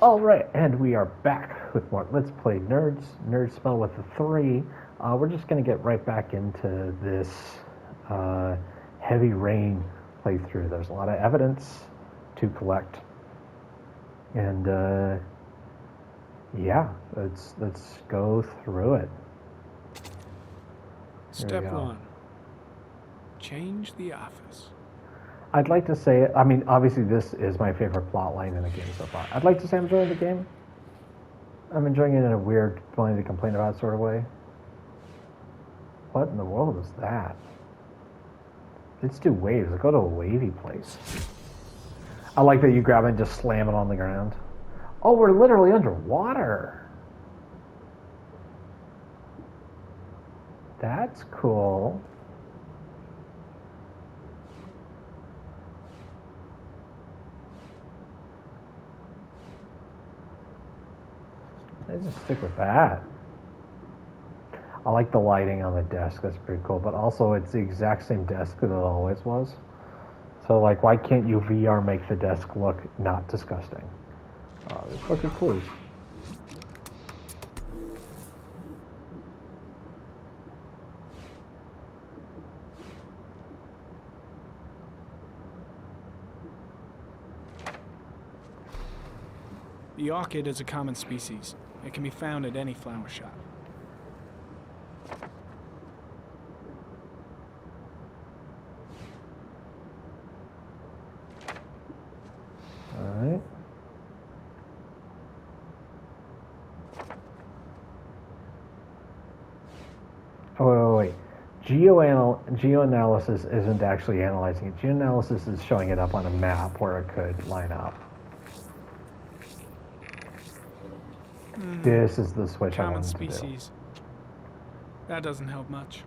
All right, and we are back with more Let's Play Nerds. Nerd spell with a 3. We're just going to get right back into this Heavy Rain playthrough. There's a lot of evidence to collect. And yeah, let's go through it. Step 1. Change the office. I'd like to say, I mean, obviously this is my favorite plot line in the game so far. I'd like to say I'm enjoying the game. I'm enjoying it in a weird, funny to complain about sort of way. What in the world is that? Let's do waves. Let's go to a wavy place. I like that you grab it and just slam it on the ground. Oh, we're literally underwater. That's cool. Let's just stick with that. I like the lighting on the desk. That's pretty cool. But also, it's the exact same desk that it always was. So, like, why can't you VR make the desk look not disgusting? There's fucking clues. The orchid is a common species. It can be found at any flower shop. Alright. Oh, wait. Geoanalysis isn't actually analyzing it. Geoanalysis is showing it up on a map where it could line up. This is the switch I wanted to do. Common species. That doesn't help much.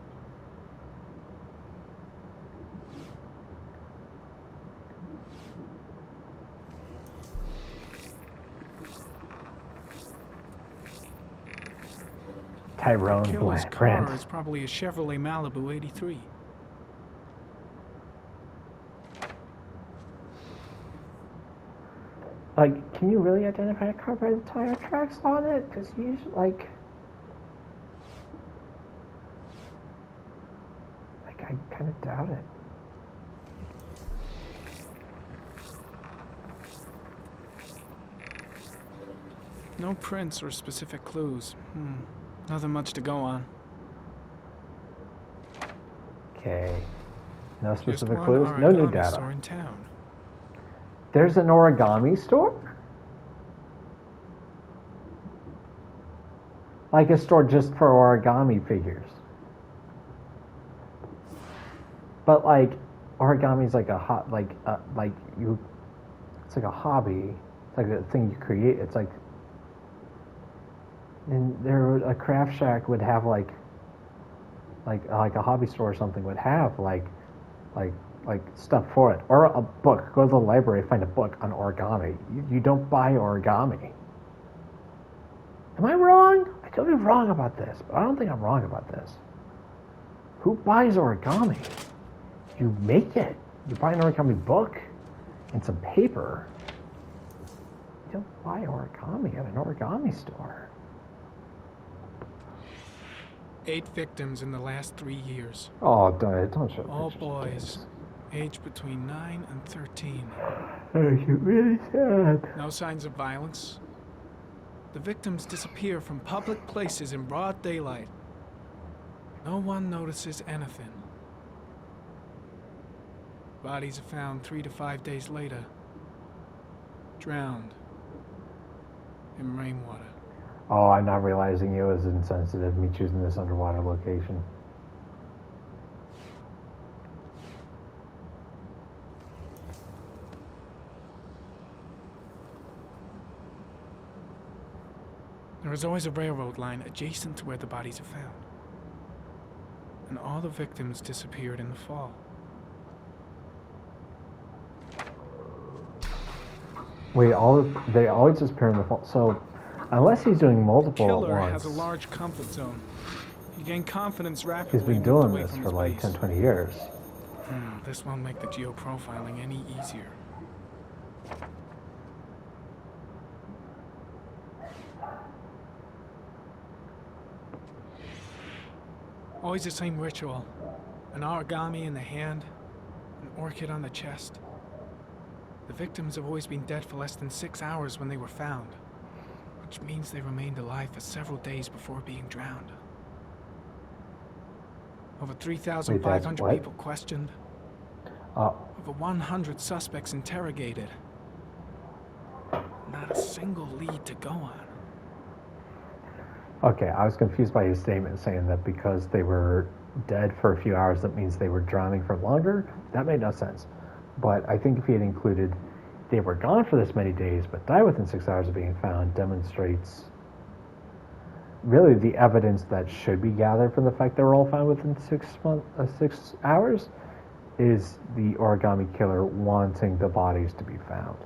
Tyrone Killer's Brand. car is probably a Chevrolet Malibu 83. Like, can you really identify a car by the tire tracks on it? Because usually, like, I kind of doubt it. No prints or specific clues. Nothing much to go on. Okay. No specific clues? No new data. Store in town. There's an origami store? Like a store just for origami figures. But like, origami's like a it's like a hobby. It's like a thing you create. It's like, and a craft shack would have like a hobby store or something would have like stuff for it, or a book. Go to the library, find a book on origami. You don't buy origami. Am I wrong? I could be wrong about this, but I don't think I'm wrong about this. Who buys origami? You make it. You buy an origami book and some paper. You don't buy origami at an origami store. 8 victims in the last 3 years. Oh, don't show all boys, aged between 9 and 13. That makes you really sad. No signs of violence. The victims disappear from public places in broad daylight. No one notices anything. Bodies are found 3 to 5 days later, drowned in rainwater. Oh, I'm not realizing it was insensitive, me choosing this underwater location. There is always a railroad line adjacent to where the bodies are found. And all the victims disappeared in the fall. Wait, they always disappear in the fall. So, unless he's doing multiple The killer at once. has a large comfort zone. He gained confidence rapidly. He's been doing this for like 10, 20 years. This won't make the geoprofiling any easier. Always the same ritual. An origami in the hand, an orchid on the chest. The victims have always been dead for less than 6 hours when they were found, which means they remained alive for several days before being drowned. Over 3,500 what? people questioned. Oh, Over 100 suspects interrogated. Not a single lead to go on. okay. I was confused by his statement saying that because they were dead for a few hours, that means they were drowning for longer. That made no sense. But I think if he had included they were gone for this many days but died within 6 hours of being found, demonstrates really the evidence that should be gathered from the fact they were all found within 6 hours is the origami killer wanting the bodies to be found.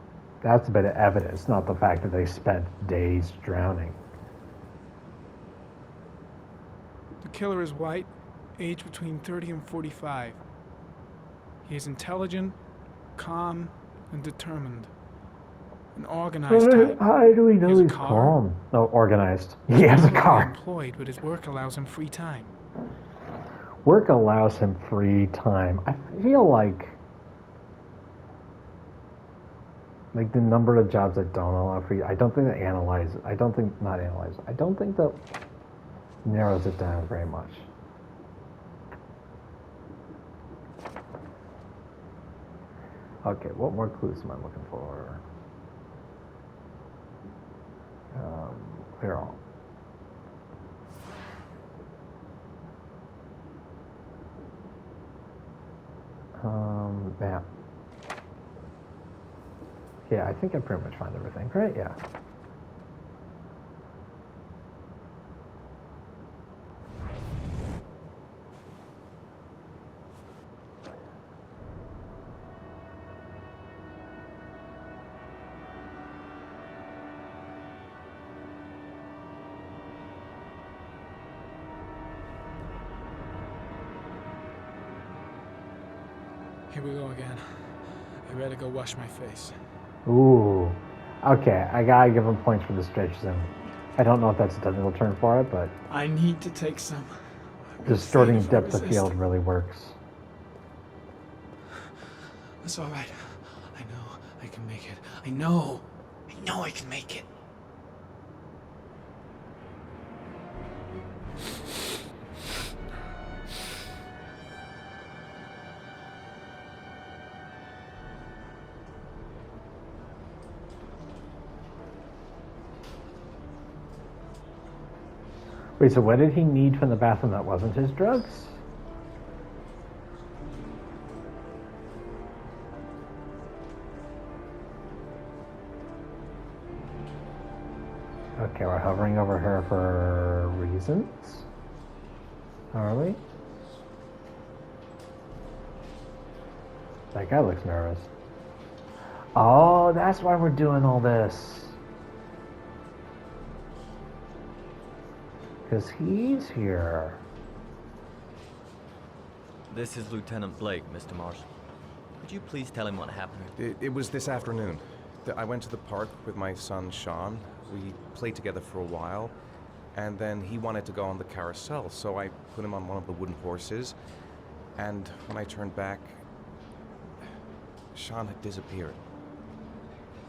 That's a bit of evidence, not the fact that they spent days drowning. The killer is white, aged between 30 and 45. He is intelligent, calm, and determined. An organized type. How do we know He has a he's car. calm? No, organized. He has a He's car. employed, but his work allows him free time. Work allows him free time. I feel like the number of jobs that don't allow free. I don't think that narrows it down very much. Okay, what more clues am I looking for? Clear all. Map. Yeah, I think I pretty much found everything, right? Yeah. Here we go again. I better go wash my face. Ooh. Okay, I gotta give him points for the stretch zone. I don't know if that's a technical term for it, but I need to take some. distorting If I depth of resist. field really works. It's all right. I know I can make it. I know I can make it. Wait, so what did he need from the bathroom that wasn't his drugs? Okay, we're hovering over her for reasons. Are we? That guy looks nervous. Oh, that's why we're doing all this. Because he's here. This is Lieutenant Blake, Mr. Marshall. Could you please tell him what happened? It was this afternoon. I went to the park with my son, Sean. We played together for a while, and then he wanted to go on the carousel, so I put him on one of the wooden horses, and when I turned back, Sean had disappeared.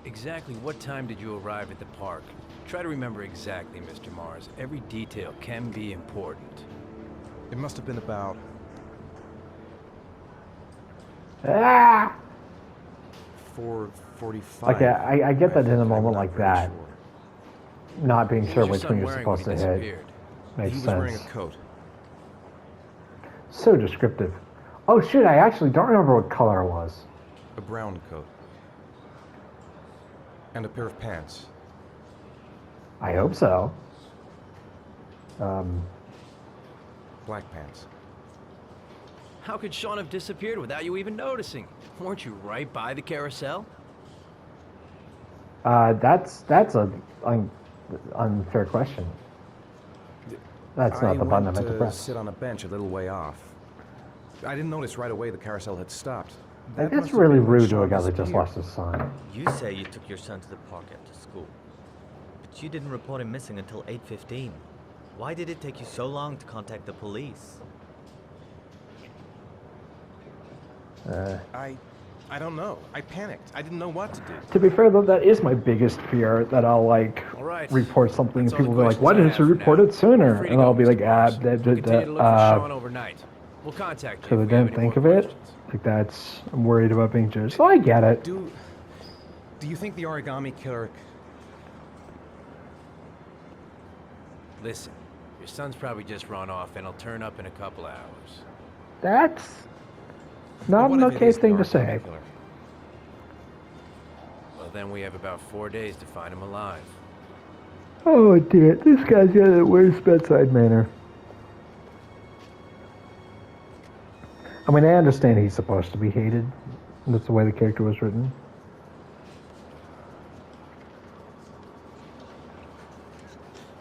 Exactly what time did you arrive at the park? Try to remember exactly, Mr. Mars. Every detail can be important. It must have been about Ah! 4:45. Okay, I get that in a I'm moment not like very that. sure. Not being What sure was your which son one you're wearing when supposed he to hit disappeared? makes He was sense. wearing a coat. So descriptive. Oh shoot, I actually don't remember what color it was. A brown coat. And a pair of pants. I hope so. Black pants. How could Sean have disappeared without you even noticing? Weren't you right by the carousel? That's an unfair question. That's not the button I meant to press. Sit on a bench a little way off. I didn't notice right away the carousel had stopped. That That's must have really been when rude to a Sean guy that just disappeared. lost his son. You say you took your son to the park after school, but you didn't report him missing until 8:15. Why did it take you so long to contact the police? I don't know. I panicked. I didn't know what to do. To be fair, though, that is my biggest fear, that I'll, like, All right. report something and That's all people the will be like, why questions I didn't you have for report now. it sooner? Free to And go, I'll be Mr. like, Morris. We'll continue to look for Sean overnight. We'll contact you so if they we have didn't any think of more it? questions. Like, that's, I'm worried about being judged. So I get it. Do you think the origami killer... Listen, your son's probably just run off and he'll turn up in a couple hours. That's not What an if it okay is the thing to origami say. killer? Well, then we have about 4 days to find him alive. Oh dear, this guy's got the worst bedside manner. I mean, I understand he's supposed to be hated. That's the way the character was written.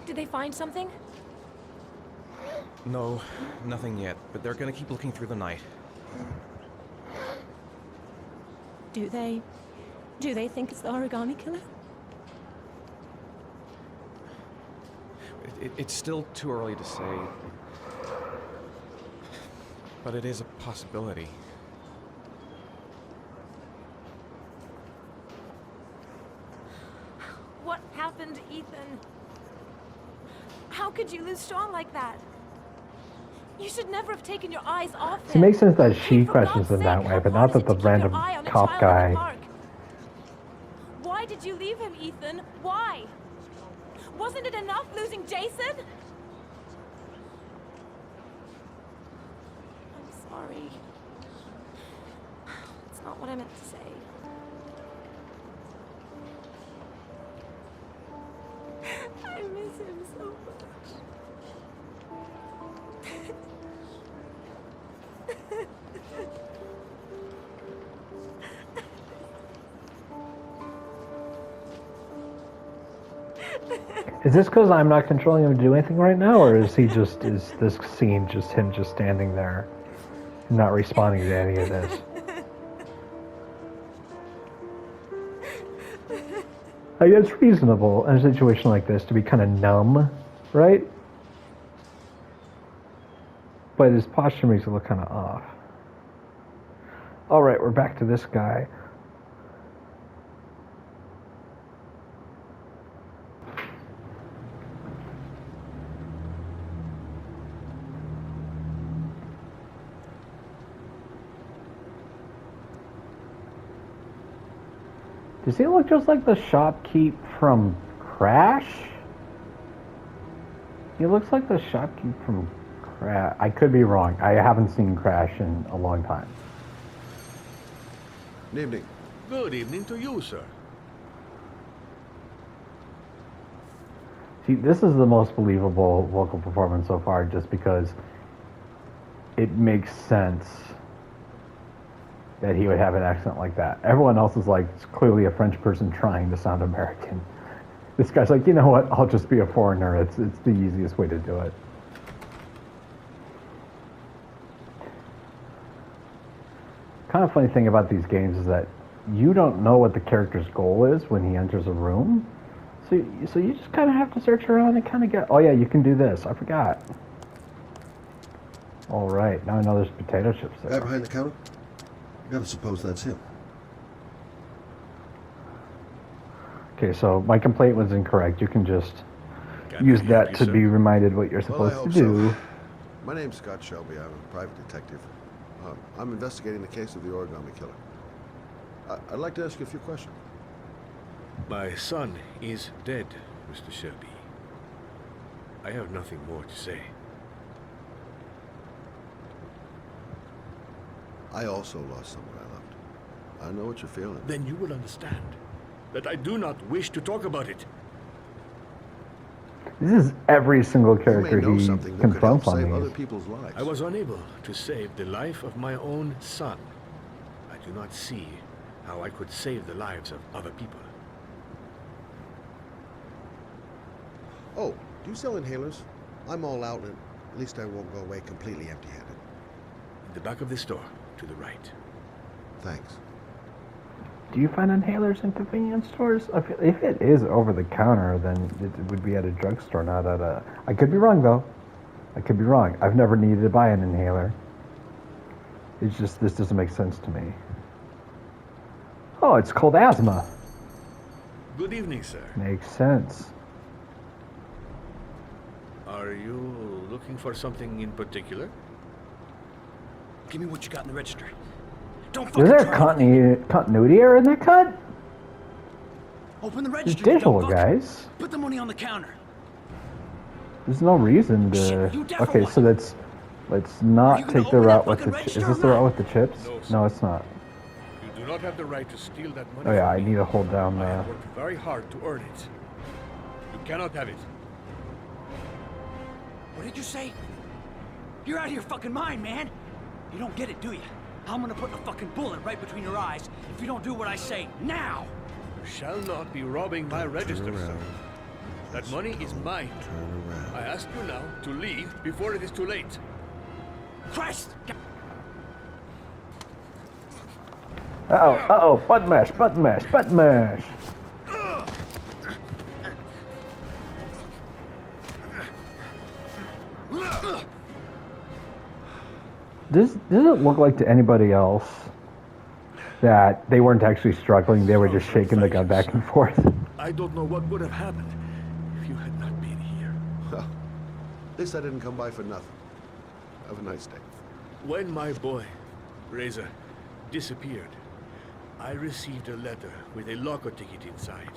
Did they find something? No, nothing yet, but they're gonna keep looking through the night. Do they think it's the origami killer? It's still too early to say. But it is a possibility. What happened, Ethan? How could you lose Sean like that? You should never have taken your eyes off him. It makes sense that Hey, she for questions God's him that sake, way, how but hard not is that it the to keep your random eye on a cop child in the guy. park? Why did you leave him, Ethan? Why? Wasn't it enough losing Jason? I'm sorry. It's not what I meant to say. I miss him so much. Is this because I'm not controlling him to do anything right now, or is this scene just him just standing there, not responding to any of this? I guess it's reasonable in a situation like this to be kind of numb, right? But his posture makes it look kind of off. All right, we're back to this guy. Does he look just like the shopkeep from Crash? He looks like the shopkeep from Crash. I could be wrong. I haven't seen Crash in a long time. Good evening. Good evening to you, sir. See, this is the most believable vocal performance so far just because it makes sense that he would have an accent like that. Everyone else is like, it's clearly a French person trying to sound American. This guy's like, you know what, I'll just be a foreigner. It's the easiest way to do it. Kind of funny thing about these games is that you don't know what the character's goal is when he enters a room. So you just kind of have to search around and kind of get, oh yeah, you can do this. I forgot. All right, now I know there's potato chips Guy there. behind the counter? Gotta suppose that's him. Okay, so my complaint was incorrect. You can just Can use I that help to you, sir? be reminded what you're Well, I supposed hope to do. so. My name's Scott Shelby. I'm a private detective. I'm investigating the case of the origami killer. I'd like to ask you a few questions. My son is dead, Mr. Shelby. I have nothing more to say. I also lost someone I loved. I know what you're feeling. Then you will understand that I do not wish to talk about it. This is every single You may character know he something that could help confronts on save other these. people's lives. I was unable to save the life of my own son. I do not see how I could save the lives of other people. Oh, do you sell inhalers? I'm all out, and at least I won't go away completely empty-handed. In the back of the store, to the right. Thanks. Do you find inhalers in convenience stores? If it is over the counter, then it would be at a drugstore, not at a... I could be wrong, though. I could be wrong. I've never needed to buy an inhaler. It's just, this doesn't make sense to me. Oh, it's called asthma. Good evening, sir. Makes sense. Are you looking for something in particular? Give me what you got in the register. Don't Is fucking there try continuity error in that cut? Open the It's register. you digital, dumb fuck. guys. Put the money on the counter. There's no reason to... Shit, you deaf or Okay, what? so let's Are you not gonna take the open that route with the... fucking Is register this or the route not? with the chips? No, sir. No, it's not. You do not have the right to steal that money. Oh yeah, I from me. need to hold down I the... have worked very hard to earn it. You cannot have it. What did you say? You're out of your fucking mind, man. You don't get it, do you? I'm gonna put a fucking bullet right between your eyes if you don't do what I say now. You shall not be robbing my register, sir. That money is mine. Turn around. I ask you now to leave before it is too late. Christ! Uh-oh, button mash, button mash, button mash. Does it look like to anybody else that they weren't actually struggling, they were just shaking the gun back and forth? I don't know what would have happened if you had not been here. Well, at least I didn't come by for nothing. Have a nice day. When my boy, Reza, disappeared, I received a letter with a locker ticket inside.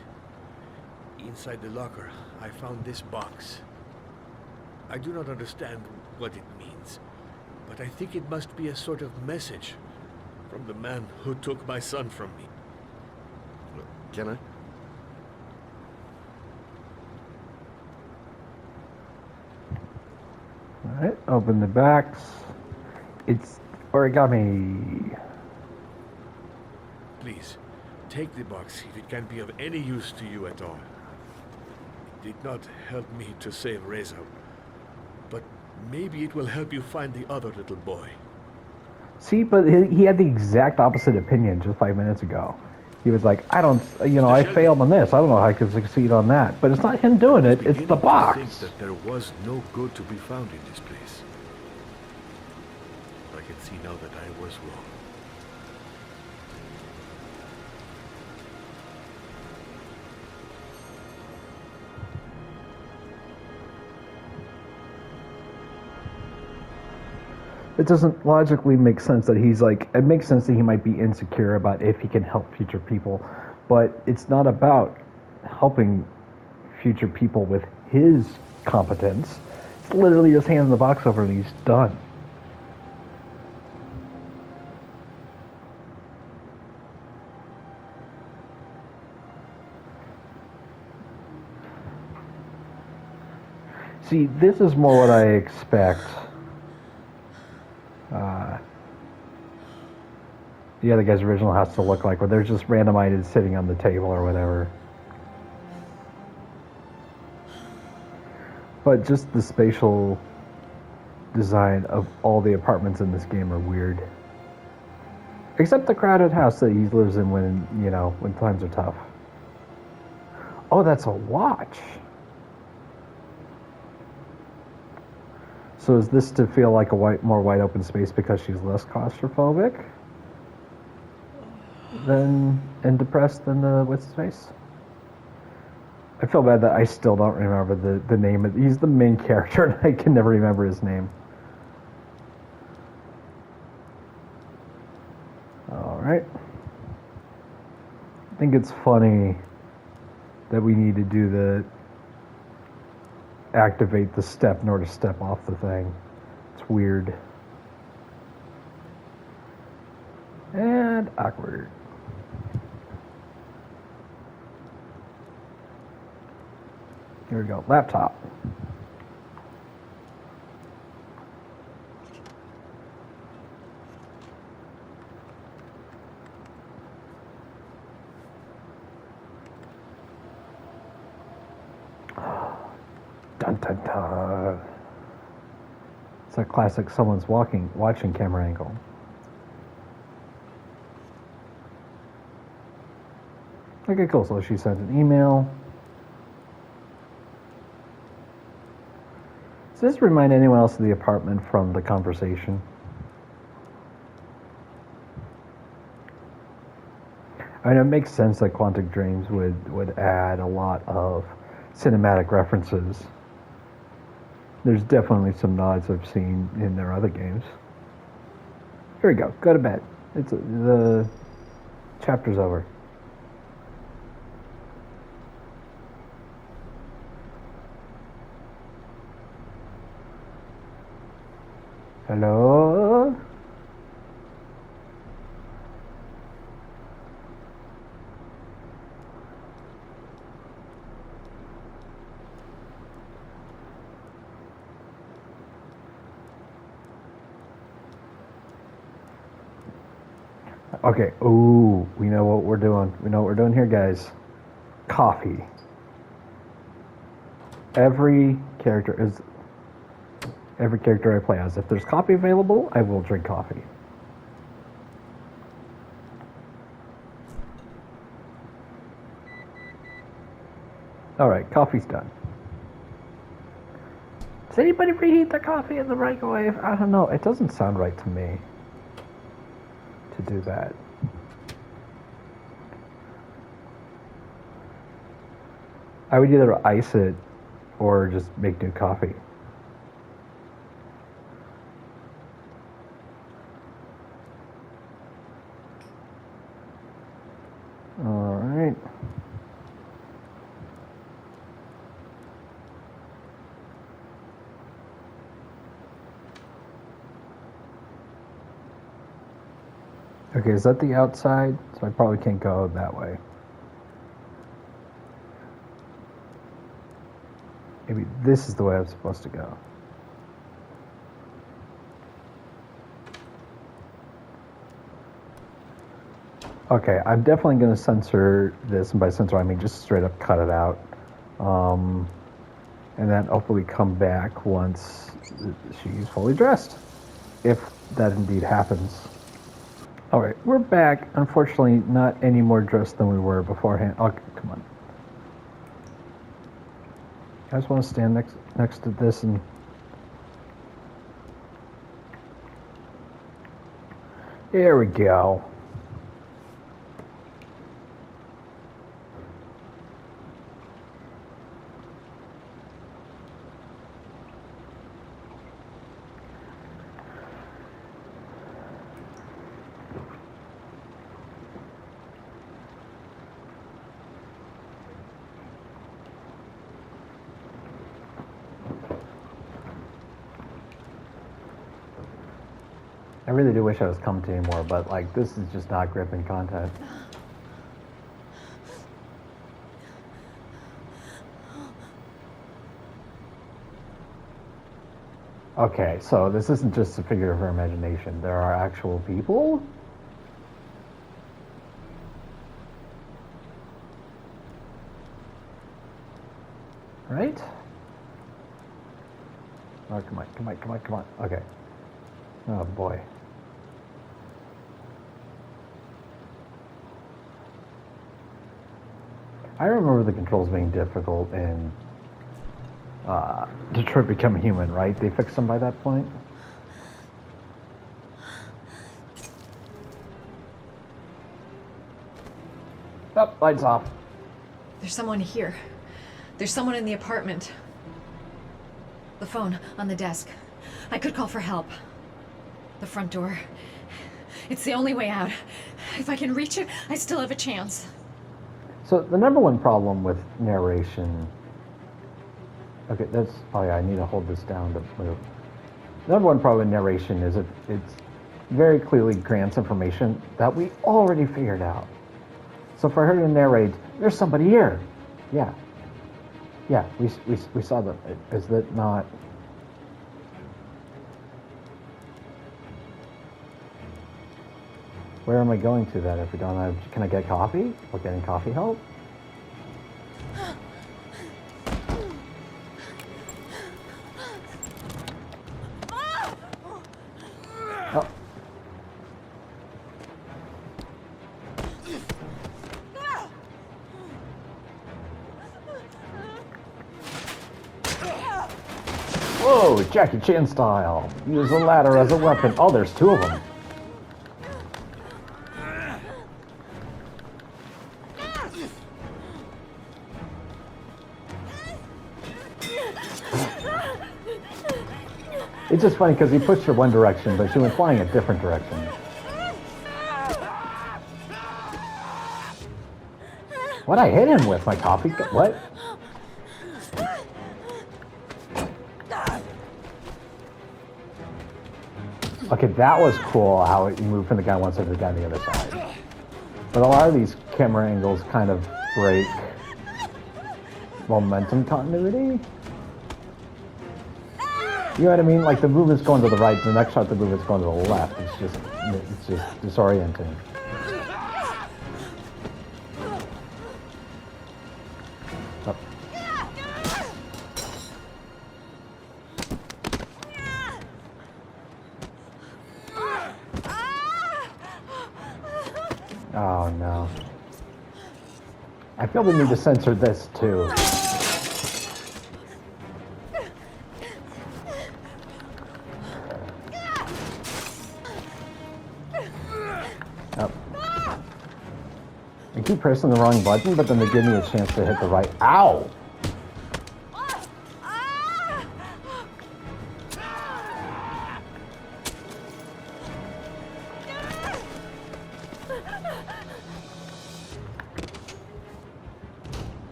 Inside the locker, I found this box. I do not understand what it means, but I think it must be a sort of message from the man who took my son from me. Can I? Alright, open the backs. It's origami. Please, take the box if it can be of any use to you at all. It did not help me to save Reza, but maybe it will help you find the other little boy. See, but he had the exact opposite opinion just 5 minutes ago. He was like, I don't, I failed on this. I don't know how I could succeed on that. But it's not him doing it, it's the I box. think that there was no good to be found in this place. I can see now that I was wrong. It doesn't logically make sense that he's like, it makes sense that he might be insecure about if he can help future people, but it's not about helping future people with his competence. It's literally just handing the box over and he's done. See, this is more what I expect. The other guy's original house to look like, where there's just random items sitting on the table or whatever. But just the spatial design of all the apartments in this game are weird. Except the crowded house that he lives in when, when times are tough. Oh, that's a watch. So is this to feel like a more wide open space because she's less claustrophobic and depressed than the what's his face? I feel bad that I still don't remember the name. He's the main character and I can never remember his name. Alright. I think it's funny that we need to do the activate the step in order to step off the thing. It's weird. And awkward. Here we go. Laptop. Dun dun dun. It's a classic someone's watching camera angle. Okay, cool. So she sent an email. Does this remind anyone else of the apartment from the conversation? I mean, it makes sense that Quantic Dreams would add a lot of cinematic references. There's definitely some nods I've seen in their other games. Here we go. Go to bed. The chapter's over. Hello? Okay, ooh, we know what we're doing. We know what we're doing here, guys. Coffee. Every character I play as. If there's coffee available, I will drink coffee. Alright, coffee's done. Does anybody reheat the coffee in the microwave? I don't know. It doesn't sound right to me to do that. I would either ice it or just make new coffee. All right. Okay, is that the outside? So I probably can't go that way. Maybe this is the way I'm supposed to go. Okay, I'm definitely going to censor this, and by censor I mean just straight up cut it out. And then hopefully come back once she's fully dressed, if that indeed happens. Alright, we're back. Unfortunately, not any more dressed than we were beforehand. Oh, come on. I just want to stand next to this and... There we go. I really do wish I was commenting more, but like this is just not gripping content. Okay, so this isn't just a figure of her imagination. There are actual people? Right? Oh, come on, come on, come on, come on. Okay. Oh boy. I remember the controls being difficult in Detroit Become Human, right? They fixed them by that point? Oh, lights off. There's someone here. There's someone in the apartment. The phone on the desk. I could call for help. The front door. It's the only way out. If I can reach it, I still have a chance. So the number one problem with narration... Okay, that's... Oh yeah, I need to hold this down to move. The number one problem with narration is it's very clearly grants information that we already figured out. So for her to narrate, there's somebody here. Yeah. Yeah, we saw them. Is that not... Where am I going to then if we don't have... Can I get coffee? Or getting coffee help? Oh. Whoa, Jackie Chan style. Use a ladder as a weapon. Oh, there's two of them. It's just funny because he pushed her one direction, but she went flying a different direction. What I hit him with? My coffee cup? What? Okay, that was cool how it moved from the guy on one side to the guy on the other side. But a lot of these camera angles kind of break momentum continuity. You know what I mean? Like the movement's going to the right, the next shot the movement's going to the left. It's just disorienting. Oh. Oh no. I feel the need to censor this too. Oh. I keep pressing the wrong button, but then they give me a chance to hit the right. Ow!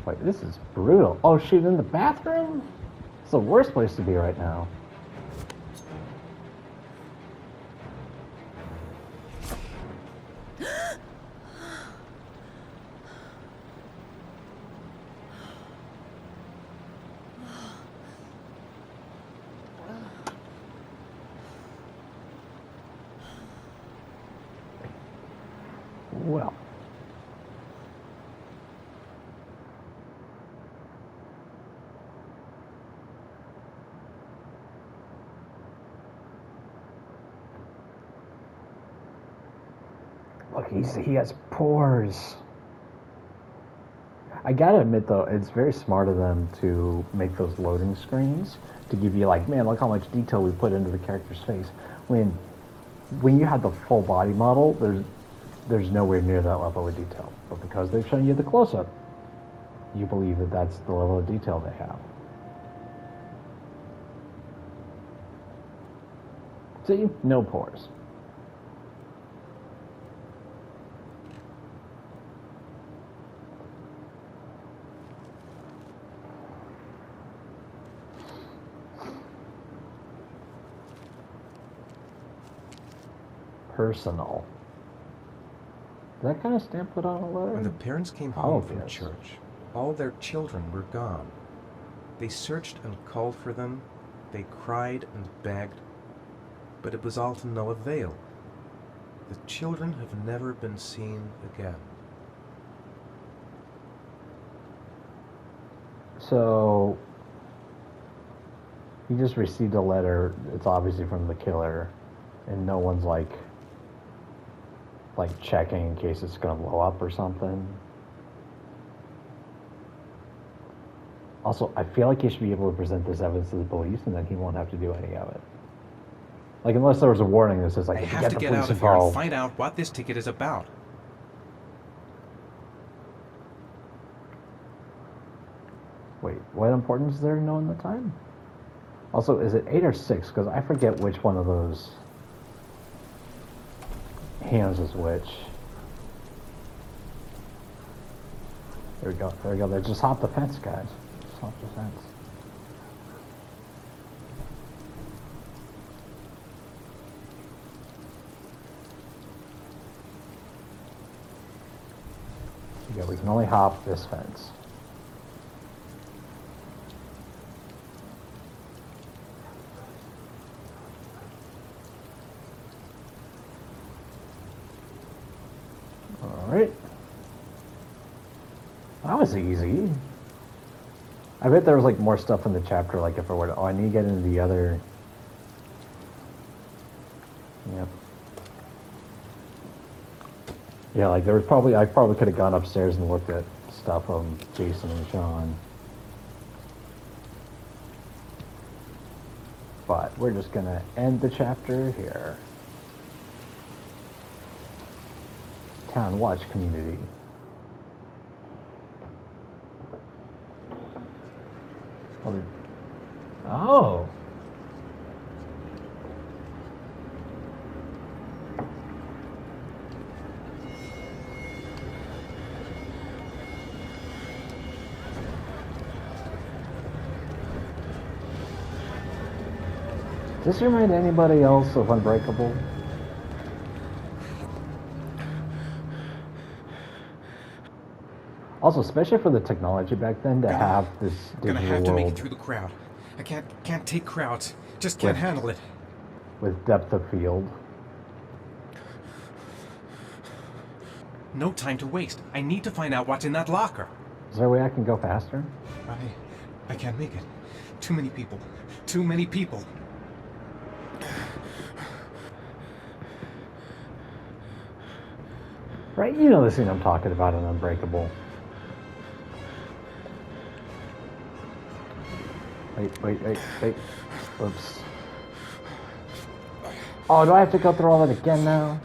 Wait, this is brutal. Oh, she's in the bathroom? It's the worst place to be right now. Well. Look, he has pores. I gotta admit though, it's very smart of them to make those loading screens to give you like, man, look how much detail we put into the character's face. When you have the full body model, there's nowhere near that level of detail. But because they've shown you the close-up, you believe that that's the level of detail they have. See? No pores. Personal. Did that kind of stamp it on a letter? When the parents came home from church, all their children were gone. They searched and called for them. They cried and begged, but it was all to no avail. The children have never been seen again. So, he just received a letter. It's obviously from the killer, and no one's like checking in case it's going to blow up or something. Also, I feel like he should be able to present this evidence to the police, and then he won't have to do any of it. Like, unless there was a warning that says, like, I if you have get to the get police out of here and involved. find out what this ticket is about. Wait, what importance is there to knowing the time? Also, is it 8 or 6? Because I forget which one of those hands is which. There we go. There we go. They just hopped the fence, guys. Just hopped the fence. Yeah, we can only hop this fence. Alright. That was easy. I bet there was like more stuff in the chapter, like if I were to, I need to get into the other. Yep. Yeah, like there was probably, I probably could have gone upstairs and looked at stuff from Jason and Sean. But we're just gonna end the chapter here. Town Watch Community. Oh. Does this remind anybody else of Unbreakable? Also, especially for the technology back then to have this digital Gonna have to make it world through the crowd. I can't take crowds. Just can't handle it. with depth of field. No time to waste. I need to find out what's in that locker. Is there a way I can go faster? I can't make it. Too many people. Too many people. Right, you know the scene I'm talking about in Unbreakable. Wait. Oops. Oh, do I have to go through all that again now?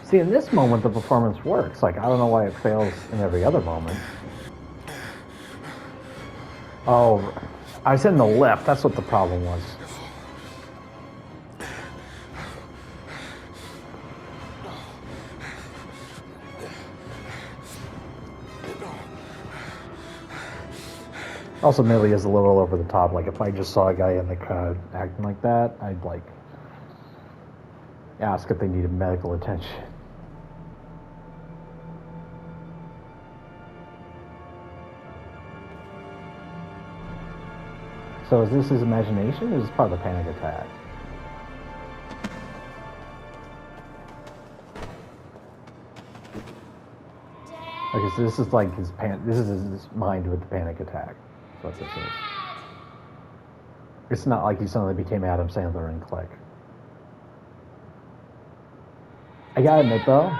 See, in this moment, the performance works. Like, I don't know why it fails in every other moment. Oh, I was in the lift. That's what the problem was. Also, Millie is a little over the top. Like, if I just saw a guy in the crowd acting like that, I'd, like, ask if they needed medical attention. So is this his imagination, or is this part of the panic attack? Okay, so this is like this is his mind with the panic attack. That's what this is. It's not like he suddenly became Adam Sandler and Click. I gotta admit though,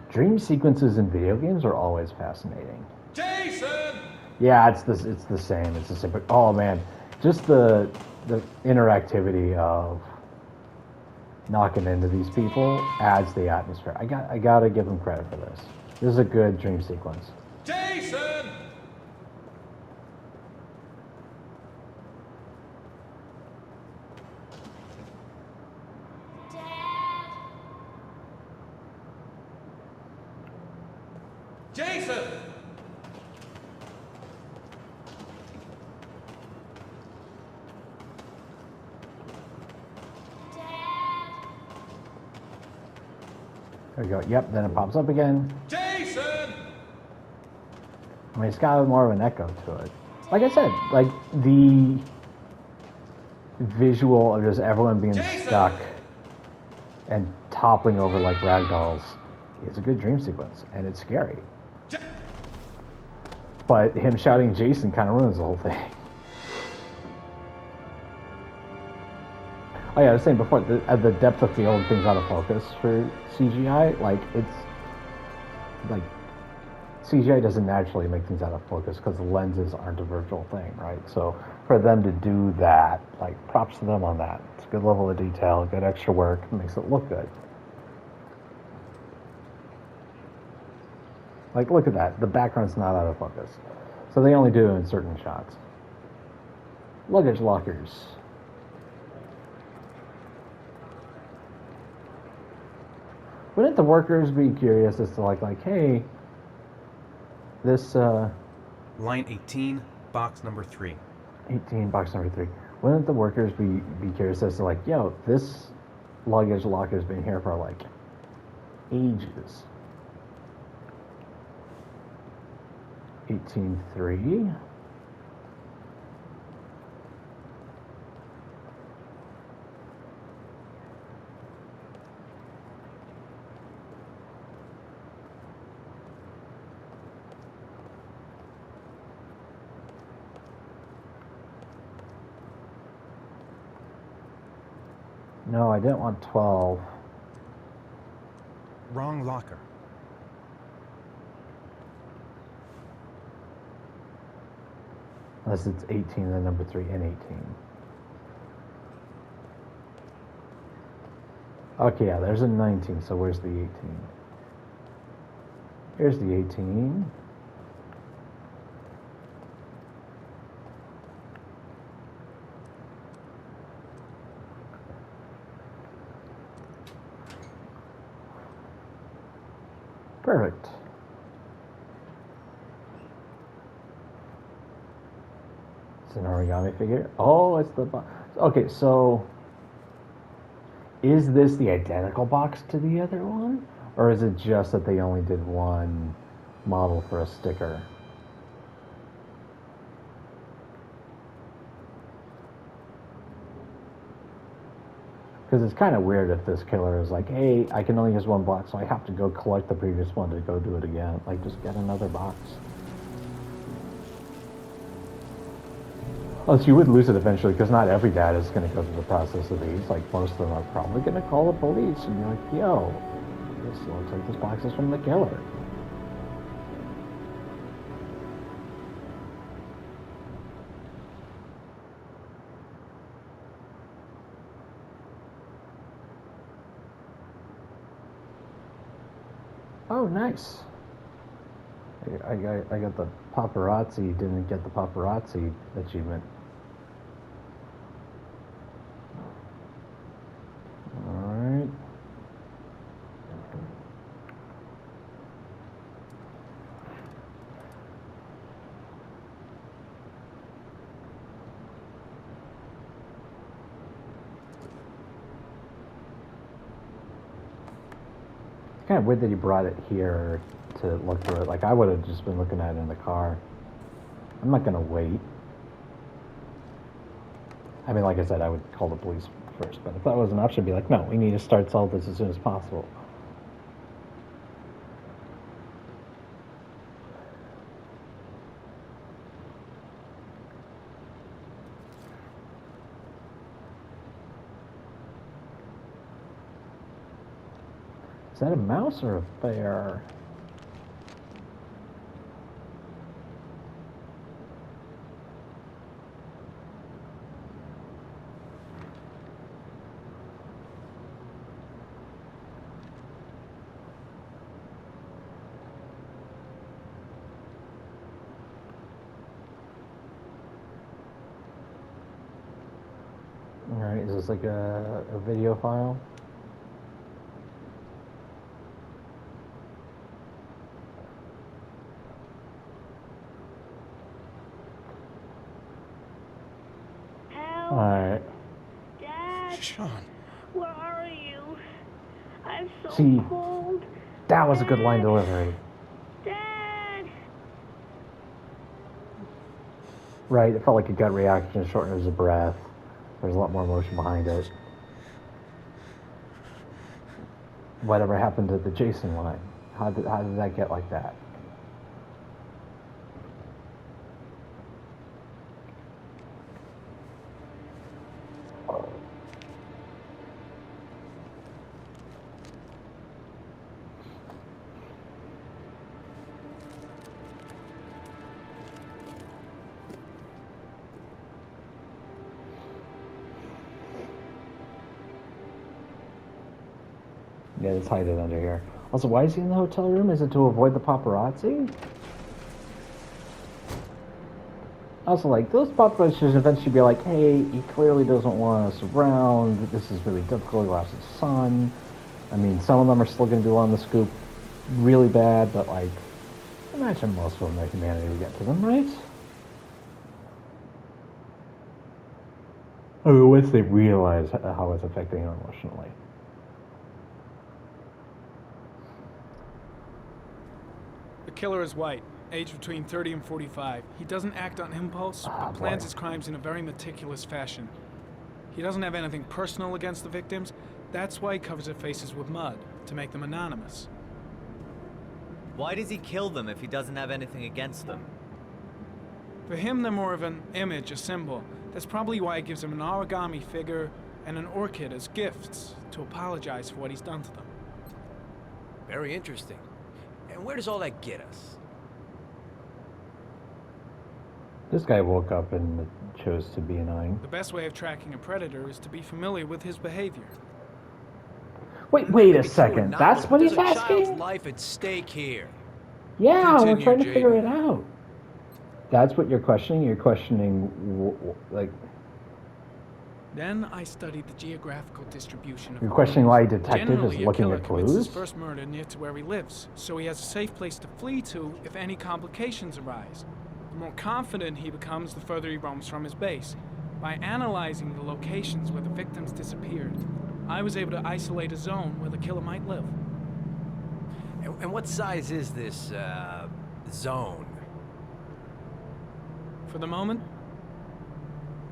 dream sequences in video games are always fascinating. Jason! Yeah, it's the same. It's the same. But oh man, just the interactivity of knocking into these people adds the atmosphere. I gotta give him credit for this. This is a good dream sequence. Jason! Jason! There we go. Yep, then it pops up again. Jason! I mean, it's got more of an echo to it. Like I said, like the visual of just everyone being stuck and toppling over like ragdolls is a good dream sequence, and it's scary. But him shouting Jason kind of ruins the whole thing. Oh yeah, I was saying before, at the depth of field, things out of focus for CGI, like it's like CGI doesn't naturally make things out of focus because the lenses aren't a virtual thing, right? So for them to do that, like props to them on that. It's a good level of detail, good extra work, makes it look good. Like look at that, the background's not out of focus. So they only do it in certain shots. Luggage lockers. Wouldn't the workers be curious as to like, hey, this Line 18, box number 3. 18, box number 3. Wouldn't the workers be curious as to like, yo, this luggage locker's been here for like ages. 18.3. No, I didn't want 12. Wrong locker. Unless it's 18, then number 3 and 18. Okay, yeah, there's a 19, so where's the 18? Here's the 18. Perfect. It's an origami figure. Oh, it's the box. Okay, so is this the identical box to the other one? Or is it just that they only did one model for a sticker? Because it's kind of weird if this killer is like, hey, I can only use one box, so I have to go collect the previous one to go do it again. Like, just get another box. Oh, so you would lose it eventually, because not every dad is going to go through the process of these. Like, most of them are probably going to call the police and be like, yo, this looks like this box is from the killer. Oh, nice. I got the paparazzi, didn't get the paparazzi achievement. Alright. It's kind of weird that he brought it here to look through it. Like, I would have just been looking at it in the car. I'm not gonna wait. I mean, like I said, I would call the police first, but if that was an option, I'd be like, no, we need to start solve this as soon as possible. Is that a mouse or a bear? Alright, is this like a video file? Alright. Dad, Sean. where are you? I'm so See, cold. that was a good line delivery. Dad! Right, it felt like a gut reaction, shortness of breath. There's a lot more emotion behind it. Whatever happened to the Jason line? How did that get like that? Yeah, let's hide it under here. Also, why is he in the hotel room? Is it to avoid the paparazzi? Also, like, those paparazzi should eventually be like, hey, he clearly doesn't want us around. This is really difficult. He lost his son. I mean, some of them are still going to be on the scoop really bad, but, like, imagine most of them that humanity would get to them, right? I mean, once they realize how it's affecting him emotionally. The killer is white, aged between 30 and 45. He doesn't act on impulse, but plans his crimes in a very meticulous fashion. He doesn't have anything personal against the victims. That's why he covers their faces with mud, to make them anonymous. Why does he kill them if he doesn't have anything against them? For him, they're more of an image, a symbol. That's probably why he gives them an origami figure and an orchid as gifts to apologize for what he's done to them. Very interesting. And where does all that get us? This guy woke up and chose to be annoying. The best way of tracking a predator is to be familiar with his behavior. Wait a second. That's what he's There's a child's asking? life at stake here. Yeah, we're Continue, trying to Jaden. figure it out. That's what you're questioning? You're questioning, like... Then I studied the geographical distribution of You're questioning why a detective Generally, is a looking killer at commits his clues? first murder near to where he lives, so he has a safe place to flee to if any complications arise. The more confident he becomes, the further he roams from his base. By analyzing the locations where the victims disappeared, I was able to isolate a zone where the killer might live. And what size is this, zone? For the moment,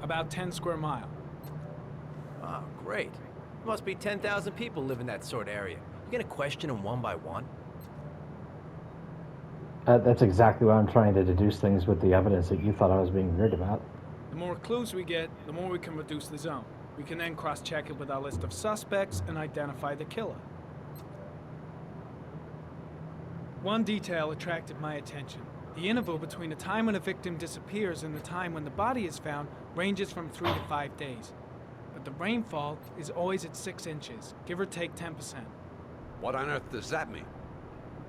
about 10 square miles. Oh, great. There must be 10,000 people live in that sort of area. You gonna question them one by one? That's exactly why I'm trying to deduce things with the evidence that you thought I was being weird about. The more clues we get, the more we can reduce the zone. We can then cross-check it with our list of suspects and identify the killer. One detail attracted my attention. The interval between the time when a victim disappears and the time when the body is found ranges from 3 to 5 days. But the rainfall is always at 6 inches, give or take 10%. What on earth does that mean?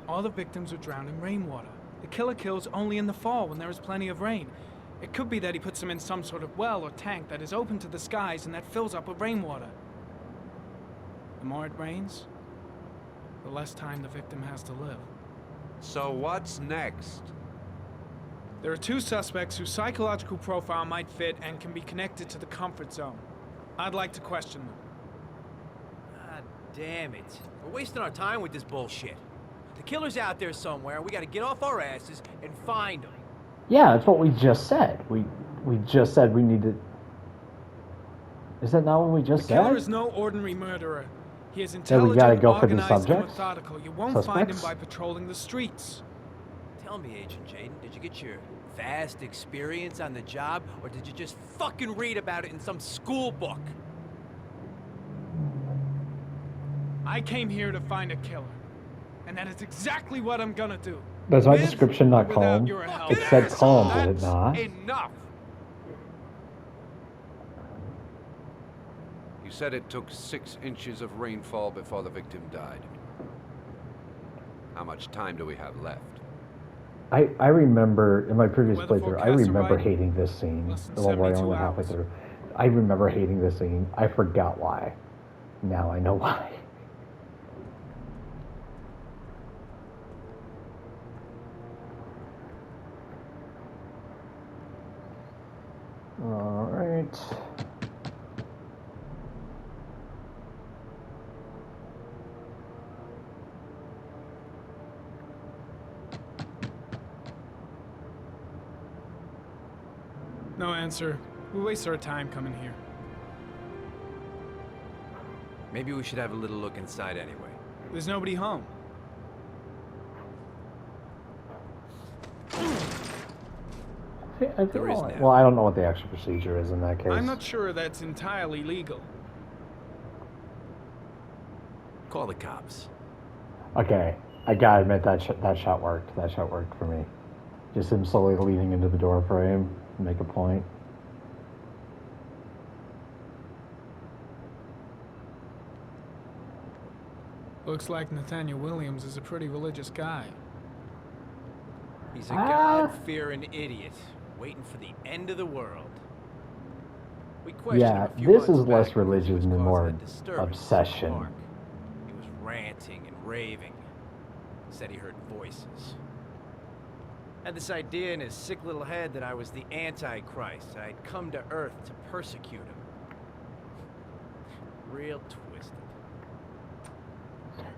All the victims were drowned in rainwater. The killer kills only in the fall when there is plenty of rain. It could be that he puts them in some sort of well or tank that is open to the skies and that fills up with rainwater. The more it rains, the less time the victim has to live. So what's next? There are 2 suspects whose psychological profile might fit and can be connected to the comfort zone. I'd like to question them. God damn it. We're wasting our time with this bullshit. The killer's out there somewhere, and we gotta get off our asses and find him. Yeah, that's what we just said. We just said we need to... Is that not what we just said? The killer is no ordinary murderer. He is That intelligent, we gotta go for the organized, and subjects? methodical. You won't find him Suspects? by patrolling the streets. Tell me, Agent Jaden, did you get your vast experience on the job, or did you just fucking read about it in some school book? I came here to find a killer. And that is exactly what I'm gonna do. Does my With description not or without calm? your help. It said calm, did it That's not? enough! You said it took 6 inches of rainfall before the victim died. How much time do we have left? I remember, in my previous Weather playthrough, I forecasts are remember right. hating this scene. Less than The one where I 72 only went halfway hours. through. I remember hating this scene. I forgot why. Now I know why. Alright. No answer. We waste our time coming here. Maybe we should have a little look inside anyway. There's nobody home. I There is now. well, I don't know what the actual procedure is in that case. I'm not sure that's entirely legal. Call the cops. Okay, I gotta admit that shot worked. That shot worked for me. Just him slowly leaning into the door frame, make a point. Looks like Nathaniel Williams is a pretty religious guy. He's a God-fearing idiot, waiting for the end of the world. We questioned Yeah, him a few this months is less back because he religion was and causing more a disturbance in the obsession. park. He was ranting and raving. Said he heard voices. Had this idea in his sick little head that I was the Antichrist. I'd come to Earth to persecute him. Real twisted.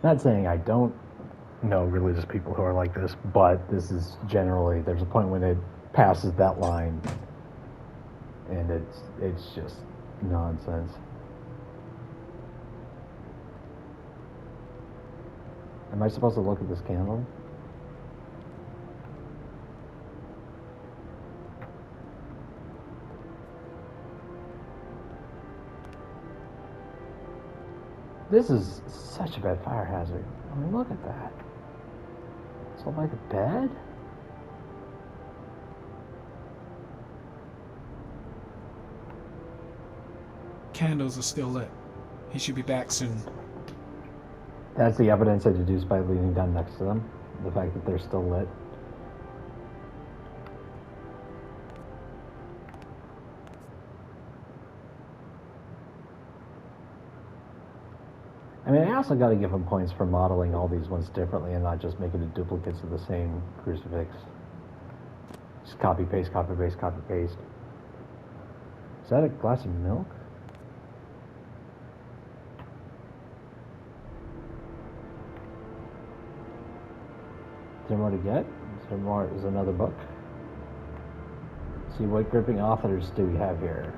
Not saying I don't know religious people who are like this, but this is generally, there's a point when it passes that line, and it's just nonsense. Am I supposed to look at this candle? This is such a bad fire hazard. I mean, look at that. So by the bed? Candles are still lit. He should be back soon. That's the evidence I deduced by leaning down next to them. The fact that they're still lit. I mean, I also got to give him points for modeling all these ones differently and not just making it duplicates of the same crucifix. Just copy, paste, copy, paste, copy, paste. Is that a glass of milk? Is there more to get? Is there more? Is there another book? Let's see, what gripping authors do we have here?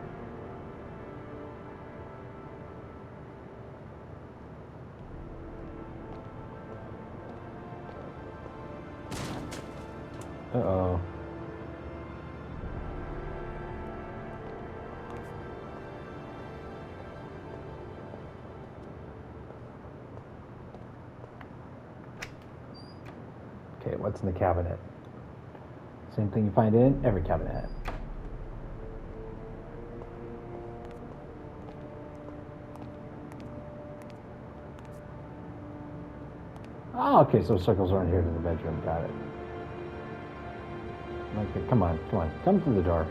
Uh-oh. Okay, what's in the cabinet? Same thing you find in every cabinet. Oh, okay, so circles around here to the bedroom. Got it. Okay, come on, come on. Come through the door.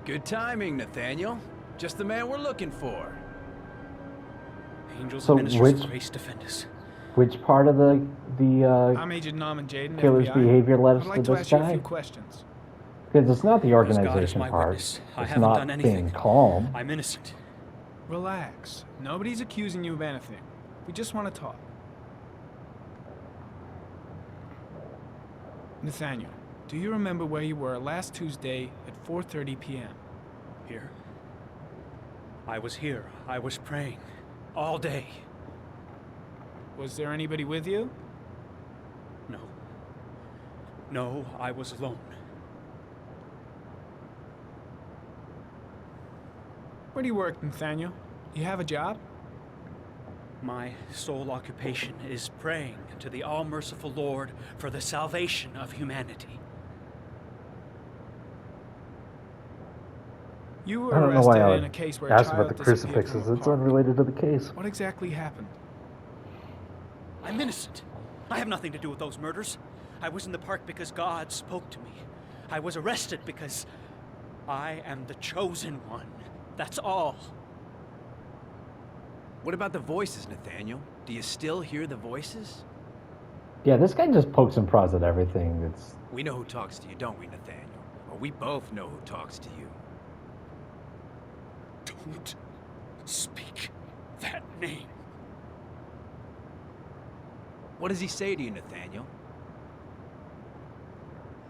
Good timing, Nathaniel. Just the man we're looking for. Angels So and ministers which- of grace defend us. Which part of the I'm Agent Norman Jaden, killer's FBI. behavior led us I'd like to to this ask you a guy? few questions. Because it's not the As God is organization my part. witness, I It's haven't not done anything. being calm. I'm innocent. Relax. Nobody's accusing you of anything. We just want to talk. Nathaniel, do you remember where you were last Tuesday at 4:30 p.m.? Here. I was here. I was praying. All day. Was there anybody with you? No. No, I was alone. Where do you work, Nathaniel? You have a job? My sole occupation is praying to the all-merciful Lord for the salvation of humanity. You were I don't know why arrested I in a would case where a ask child about the disappeared from crucifixes. a It's park. unrelated to the case. What exactly happened? I'm innocent. I have nothing to do with those murders. I was in the park because God spoke to me. I was arrested because I am the chosen one. That's all. What about the voices, Nathaniel? Do you still hear the voices? Yeah, this guy just pokes and prods at everything. It's We know who talks to you, don't we, Nathaniel? Or we both know who talks to you. Don't speak that name. What does he say to you, Nathaniel?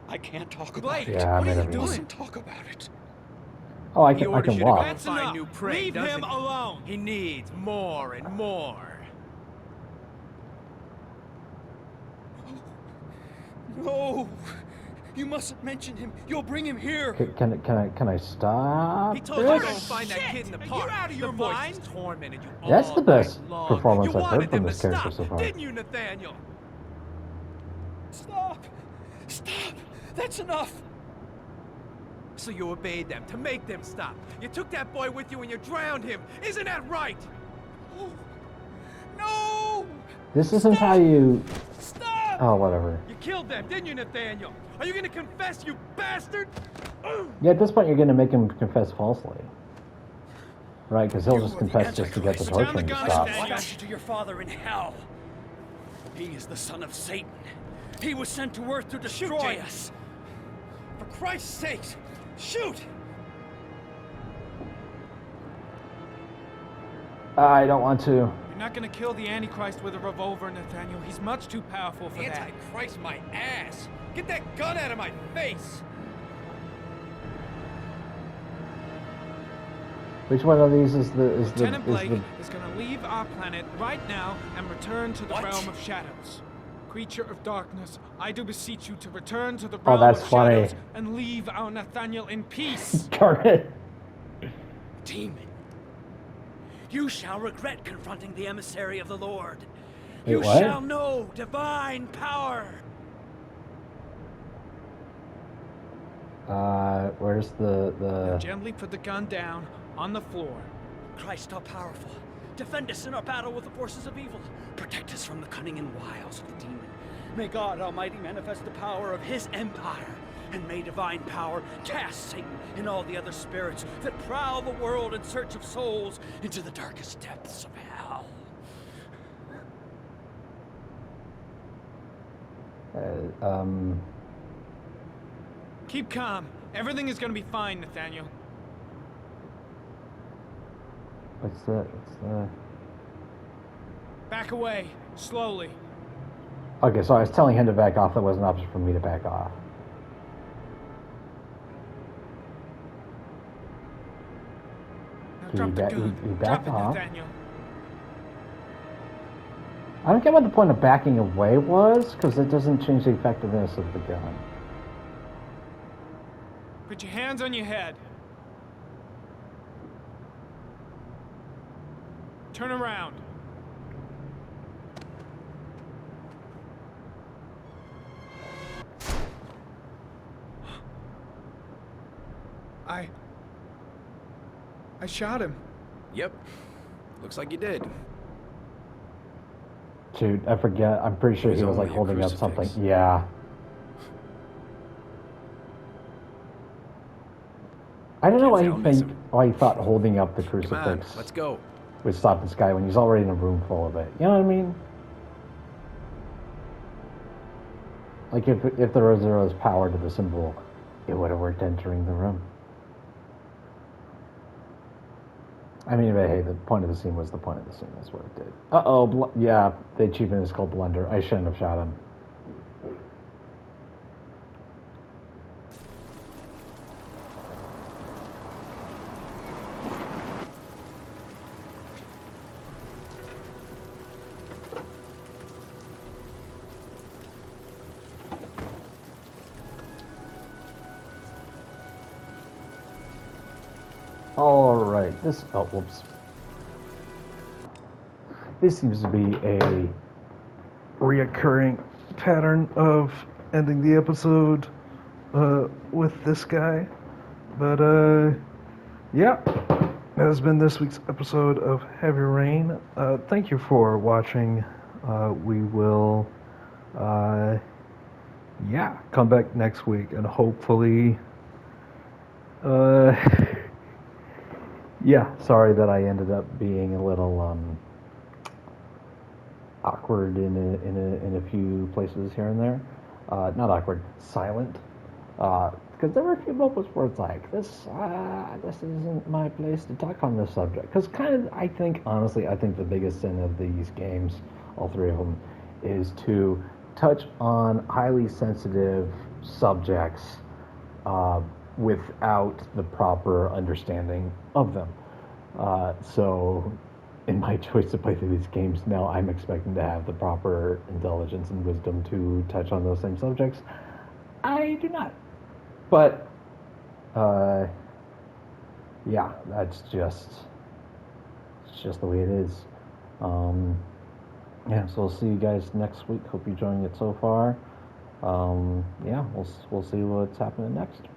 I can't talk about Blake, it. Yeah, I what made are it you doing? Mustn't talk about it. oh, I He can orders you to walk. go and find new prey, Leave doesn't him he? alone. He needs more and more. No! You mustn't mention him. You'll bring him here. Can I stop? He told you to go this? find that kid in the Are you park. out of your the voice mind? tormented you That's all the best night long. performance You I've heard wanted from them this to character stop, so far. didn't you, Nathaniel? Stop! Stop! That's enough! So you obeyed them to make them stop. You took that boy with you and you drowned him. Isn't that right? No! This isn't how you. Stop! Oh, whatever. You killed them, didn't you, Nathaniel? Are you gonna confess, you bastard? Yeah, at this point, you're going to make him confess falsely. Right, because he'll just are the confess just to get the Antichrist. Put down the torturing to gun, stop. Nathaniel. Watch to your father in hell. He is the son of Satan. He was sent to earth to destroy James. us. For Christ's sake, shoot! I don't want to. You're not gonna kill the Antichrist with a revolver, Nathaniel. He's much too powerful for that. Antichrist, my ass! Get that gun out of my face! Which one of these is the Lieutenant Blake is gonna leave our planet right now and return to the What? realm of shadows. Creature of darkness, I do beseech you to return to the Oh, realm that's of funny. shadows and leave our Nathaniel in peace. Darn it. Demon, you shall regret confronting the emissary of the Lord. Wait, You what? shall know divine power. Where's the Gently put the gun down on the floor. Christ all powerful, defend us in our battle with the forces of evil. Protect us from the cunning and wiles of the demon. May God Almighty manifest the power of his empire, and may divine power cast Satan and all the other spirits that prowl the world in search of souls into the darkest depths of hell. Keep calm. Everything is gonna be fine, Nathaniel. What's that? Back away, slowly. Okay, so I was telling him to back off. That wasn't an option for me to back off. Now drop the gun. He Drop backed it, off. Nathaniel. I don't get what the point of backing away was, because it doesn't change the effectiveness of the gun. Put your hands on your head. Turn around. I shot him. Yep. Looks like you did. Dude, I forget. I'm pretty sure he was like only a holding up something. crucifix. Yeah. I don't know why he thought holding up the Come on, crucifix let's go. would stop this guy when he's already in a room full of it. You know what I mean? Like if there was power to the symbol, it would have worked entering the room. I mean, but hey, the point of the scene was the point of the scene. That's what it did. Uh-oh, yeah, the achievement is called Blunder. I shouldn't have shot him. Alright, whoops. This seems to be a reoccurring pattern of ending the episode with this guy. But, yeah, that has been this week's episode of Heavy Rain. Thank you for watching. We will, come back next week and hopefully, yeah, sorry that I ended up being a little awkward in a few places here and there. Not awkward, silent. Because there were a few moments where it's like, this isn't my place to talk on this subject. Because I think the biggest sin of these games, all three of them, is to touch on highly sensitive subjects without the proper understanding of them. So in my choice to play through these games now, I'm expecting to have the proper intelligence and wisdom to touch on those same subjects. I do not. But, yeah, it's just the way it is. Yeah, so we'll see you guys next week. Hope you're enjoying it so far. Yeah, we'll see what's happening next.